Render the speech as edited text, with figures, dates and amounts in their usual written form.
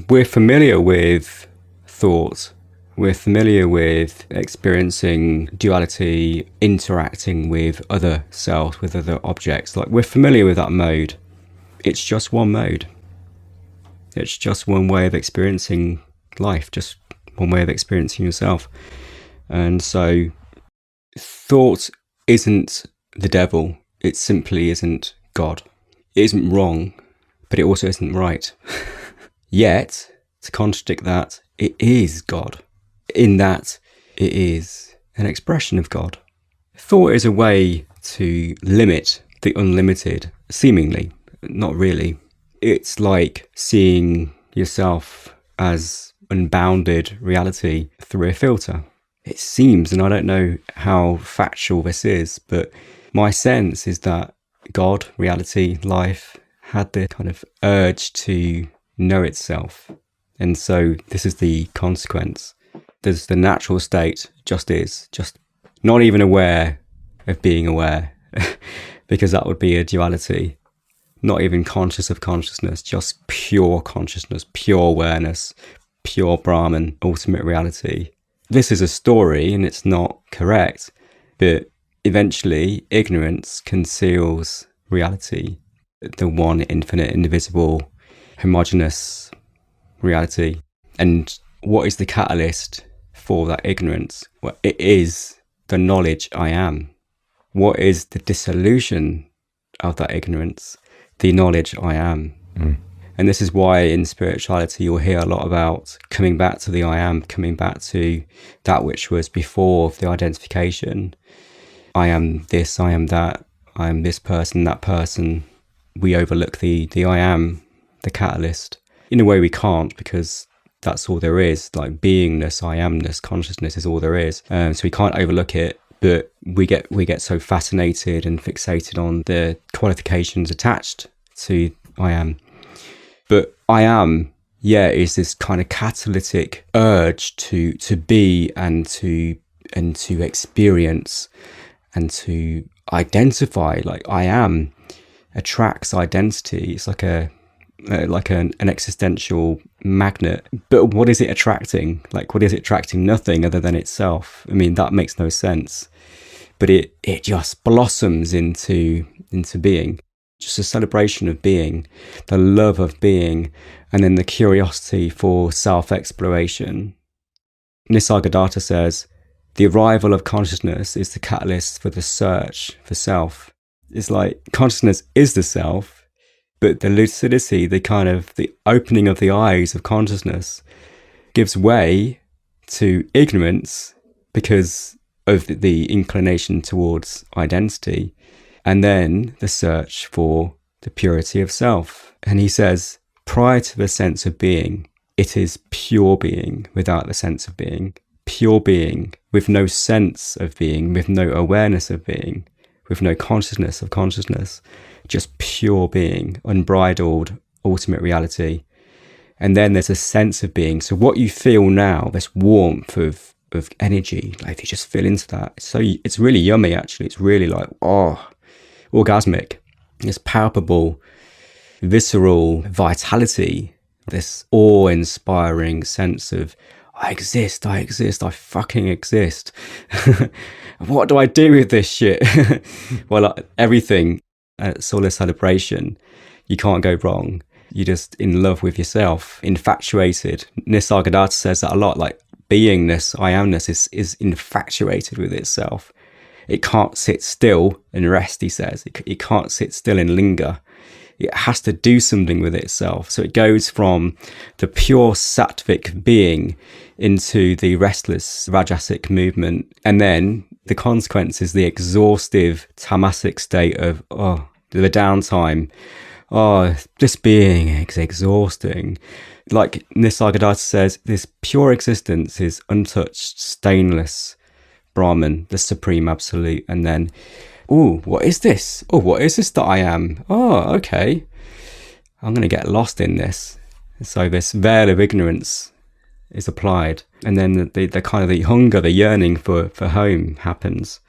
we're familiar with thought. We're familiar with experiencing duality, interacting with other selves, with other objects. Like, we're familiar with that mode. It's just one mode. It's just one way of experiencing life, just one way of experiencing yourself. And so thought isn't the devil. It simply isn't God. It isn't wrong, but it also isn't right. Yet, to contradict that, it is God, in that it is an expression of God. Thought is a way to limit the unlimited, seemingly, not really. It's like seeing yourself as unbounded reality through a filter. It seems, and I don't know how factual this is, but my sense is that God, reality, life, had the kind of urge to know itself. And so this is the consequence. There's the natural state, just is, just not even aware of being aware, because that would be a duality. Not even conscious of consciousness, just pure consciousness, pure awareness, pure Brahman, ultimate reality. This is a story and it's not correct, but eventually ignorance conceals reality, the one infinite, indivisible, homogeneous reality. And what is the catalyst for that ignorance? Well, it is the knowledge I am. What is the dissolution of that ignorance? The knowledge I am. And this is why in spirituality you'll hear a lot about coming back to the I am, coming back to that which was before the identification. I am this, I am that, I am this person, that person. We overlook the I am, the catalyst. In a way we can't, because that's all there is. Like beingness, I amness, consciousness is all there is. So we can't overlook it. But we get so fascinated and fixated on the qualifications attached to I am. But I am, is this kind of catalytic urge to be and to experience and to identify. Like I am attracts identity. It's like an existential magnet. But what is it attracting? Like, what is it attracting? Nothing other than itself. I mean, that makes no sense. But it just blossoms into being. Just a celebration of being, the love of being, and then the curiosity for self-exploration. Nisargadatta says, the arrival of consciousness is the catalyst for the search for self. It's like consciousness is the self, but the lucidity, the opening of the eyes of consciousness gives way to ignorance because of the inclination towards identity, and then the search for the purity of self. And he says, prior to the sense of being, it is pure being without the sense of being. Pure being with no sense of being, with no awareness of being, with no consciousness of consciousness, just pure being, unbridled, ultimate reality. And then there's a sense of being. So what you feel now, this warmth of energy, like if you just feel into that, it's really yummy actually. It's really like, orgasmic. This palpable, visceral vitality, this awe-inspiring sense of, I exist, I fucking exist. What do I do with this shit? Well, everything at Solar Celebration, you can't go wrong. You're just in love with yourself, infatuated. Nisargadatta says that a lot, like beingness, I amness is infatuated with itself. It can't sit still and rest, he says. It can't sit still and linger. It has to do something with itself. So it goes from the pure sattvic being into the restless rajasic movement. And then the consequence is the exhaustive tamasic state of, the downtime. This being is exhausting. Like Nisargadatta says, this pure existence is untouched, stainless Brahman, the supreme absolute. And then, what is this? What is this that I am? Okay. I'm going to get lost in this. So this veil of ignorance is applied. And then the kind of the hunger, the yearning for home happens.